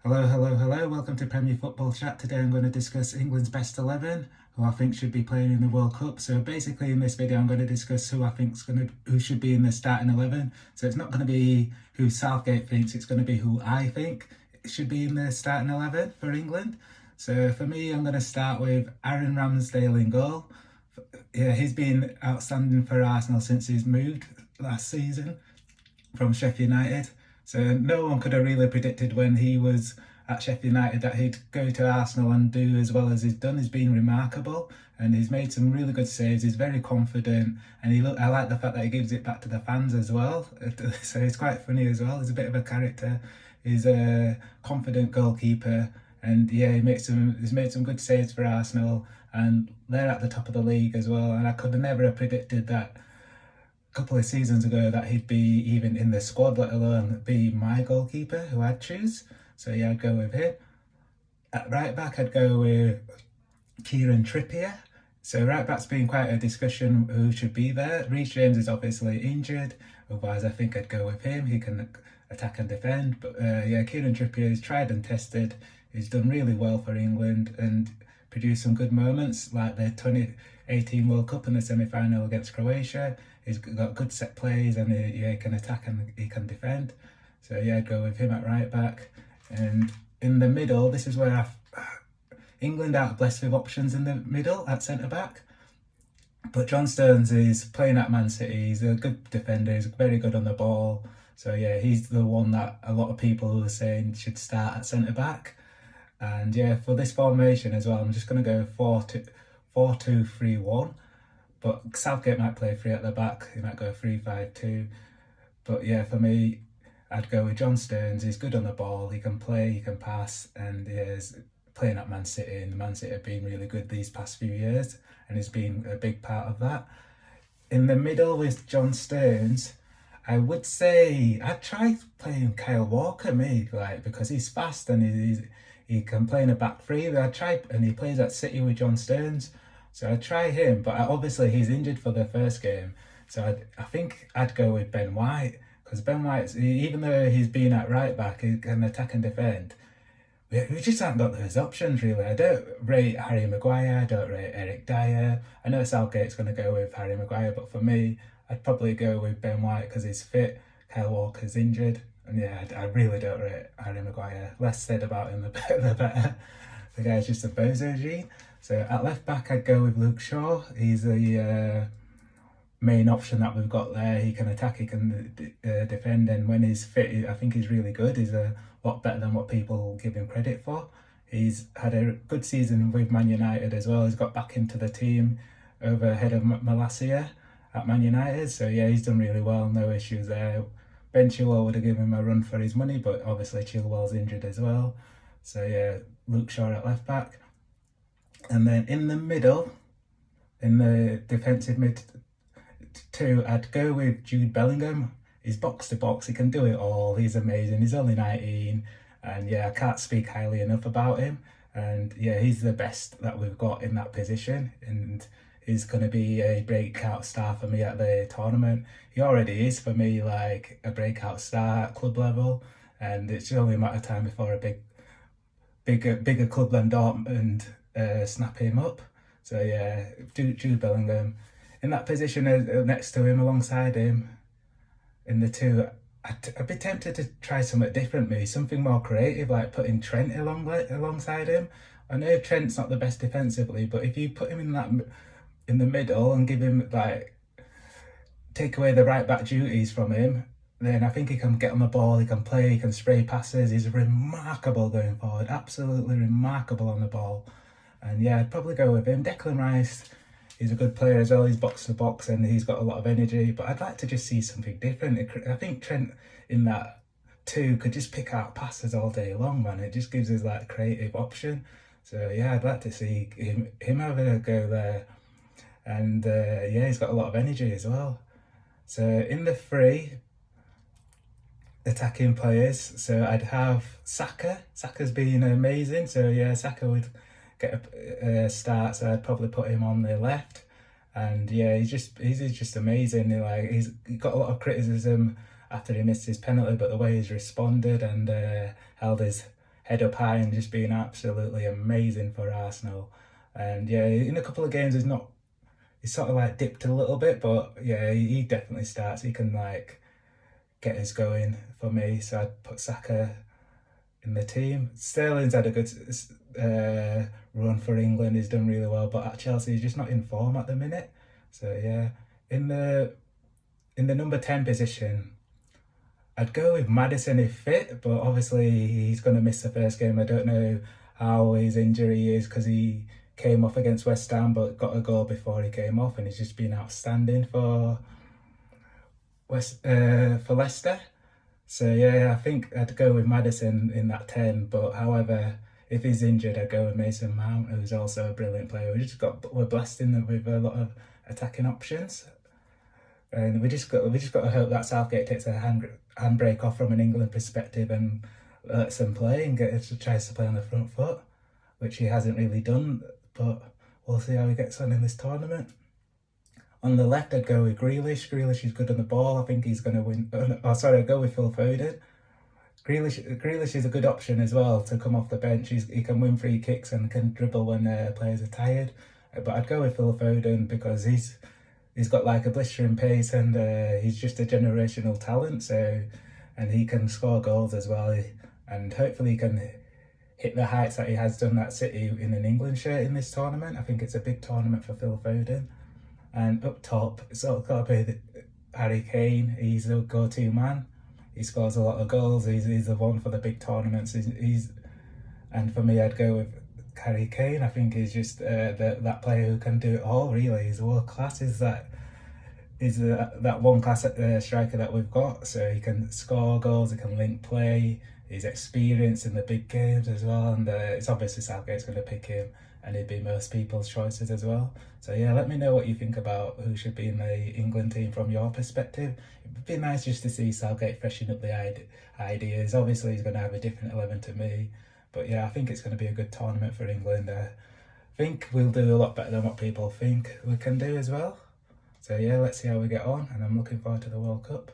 Hello, hello, hello. Welcome to Premier Football Chat. Today I'm going to discuss England's best 11, who I think should be playing in the World Cup. So basically in this video I'm going to discuss who should be in the starting 11. So it's not going to be who Southgate thinks, it's going to be who I think should be in the starting 11 for England. So for me, I'm going to start with Aaron Ramsdale in goal. Yeah, he's been outstanding for Arsenal since he's moved last season from Sheffield United. So no one could have really predicted when he was at Sheffield United that he'd go to Arsenal and do as well as he's done. He's been remarkable and he's made some really good saves. He's very confident and I like the fact that he gives it back to the fans as well. So he's quite funny as well. He's a bit of a character. He's a confident goalkeeper and yeah, he's made some good saves for Arsenal and they're at the top of the league as well. And I could have never have predicted that couple of seasons ago that he'd be even in the squad, let alone be my goalkeeper who I'd choose. So yeah, I'd go with him. At right back, I'd go with Kieran Trippier. So right back's been quite a discussion who should be there. Reece James is obviously injured, otherwise I think I'd go with him. He can attack and defend. But yeah, Kieran Trippier is tried and tested. He's done really well for England and produced some good moments like the 2018 World Cup in the semi-final against Croatia. He's got good set plays and he can attack and he can defend. So yeah, I'd go with him at right back. And in the middle, this is where England aren't blessed with options in the middle at centre back. But John Stones is playing at Man City. He's a good defender. He's very good on the ball. So yeah, he's the one that a lot of people are saying should start at centre back. And yeah, for this formation as well, I'm just going to go 4-2-3-1. But Southgate might play three at the back. He might go 3-5-2. But yeah, for me, I'd go with John Stones. He's good on the ball. He can play, he can pass, and he's playing at Man City. And Man City have been really good these past few years, and he's been a big part of that. In the middle with John Stones, I would say I'd try playing Kyle Walker, because he's fast and he can play in a back three. I'd try, and he plays at City with John Stones. So I'd try him, but obviously he's injured for the first game. So I think I'd go with Ben White, because Ben White, even though he's been at right back, he can attack and defend. We just haven't got those options really. I don't rate Harry Maguire, I don't rate Eric Dyer. I know Southgate's going to go with Harry Maguire, but for me, I'd probably go with Ben White because he's fit, Kyle Walker's injured. And yeah, I really don't rate Harry Maguire. Less said about him, the better. The guy's just a bozo gene. So at left back, I'd go with Luke Shaw. He's the main option that we've got there. He can attack, he can defend, and when he's fit, I think he's really good. He's a lot better than what people give him credit for. He's had a good season with Man United as well. He's got back into the team over ahead of Malacia at Man United. So yeah, he's done really well. No issues there. Ben Chilwell would have given him a run for his money, but obviously Chilwell's injured as well. So yeah, Luke Shaw at left back. And then in the middle, in the defensive mid two, I'd go with Jude Bellingham. He's box to box, he can do it all. He's amazing. He's only 19. And yeah, I can't speak highly enough about him. And yeah, he's the best that we've got in that position. And he's going to be a breakout star for me at the tournament. He already is for me, like a breakout star at club level. And it's only a matter of time before a bigger club than Dortmund snap him up. So yeah, Jude Bellingham in that position next to him, alongside him, in the two. I'd be tempted to try something different, maybe something more creative, like putting Trent alongside him. I know Trent's not the best defensively, but if you put him in the middle and give him take away the right back duties from him, then I think he can get on the ball, he can play, he can spray passes. He's remarkable going forward, absolutely remarkable on the ball. And yeah, I'd probably go with him. Declan Rice, he's a good player as well. He's box to box and he's got a lot of energy, but I'd like to just see something different. I think Trent in that two could just pick out passes all day long, man. It just gives us that creative option. So yeah, I'd like to see him having a go there. And yeah, he's got a lot of energy as well. So in the three attacking players, so I'd have Saka. Saka's been amazing. So yeah, Saka would get a start. So I'd probably put him on the left. And yeah, he's just amazing. He got a lot of criticism after he missed his penalty, but the way he's responded and held his head up high and just being absolutely amazing for Arsenal. And yeah, in a couple of games he's sort of like dipped a little bit, but yeah, he definitely starts. He can like get us going for me. So I'd put Saka in the team. Sterling's had a good run for England. He's done really well, but at Chelsea he's just not in form at the minute. So yeah, in the number 10 position, I'd go with Maddison if fit, but obviously he's going to miss the first game. I don't know how his injury is because he came off against West Ham but got a goal before he came off, and he's just been outstanding for Leicester. So yeah, I think I'd go with Maddison in that 10. But however, if he's injured, I'd go with Mason Mount, who's also a brilliant player. We're blessed in that with a lot of attacking options, and we just got to hope that Southgate takes a handbrake off from an England perspective and lets them play and tries to play on the front foot, which he hasn't really done. But we'll see how he gets on in this tournament. On the left, I'd go with Grealish. Grealish is good on the ball. I think he's going to win. Oh, sorry, I'd go with Phil Foden. Grealish is a good option as well to come off the bench. He can win free kicks and can dribble when players are tired. But I'd go with Phil Foden because he's got like a blistering pace and he's just a generational talent. So, and he can score goals as well. And hopefully he can hit the heights that he has done at City in an England shirt in this tournament. I think it's a big tournament for Phil Foden. And up top, it's got to be Harry Kane. He's the go-to man. He scores a lot of goals. He's the one for the big tournaments. And for me, I'd go with Harry Kane. I think he's just that player who can do it all. Really, he's world class. That one class striker that we've got. So he can score goals. He can link play. He's experienced in the big games as well. And it's obviously Southgate's going to pick him, and he'd be most people's choices as well. So yeah, let me know what you think about who should be in the England team from your perspective. It'd be nice just to see Southgate freshen up the ideas. Obviously, he's going to have a different 11 to me. But yeah, I think it's going to be a good tournament for England. I think we'll do a lot better than what people think we can do as well. So yeah, let's see how we get on. And I'm looking forward to the World Cup.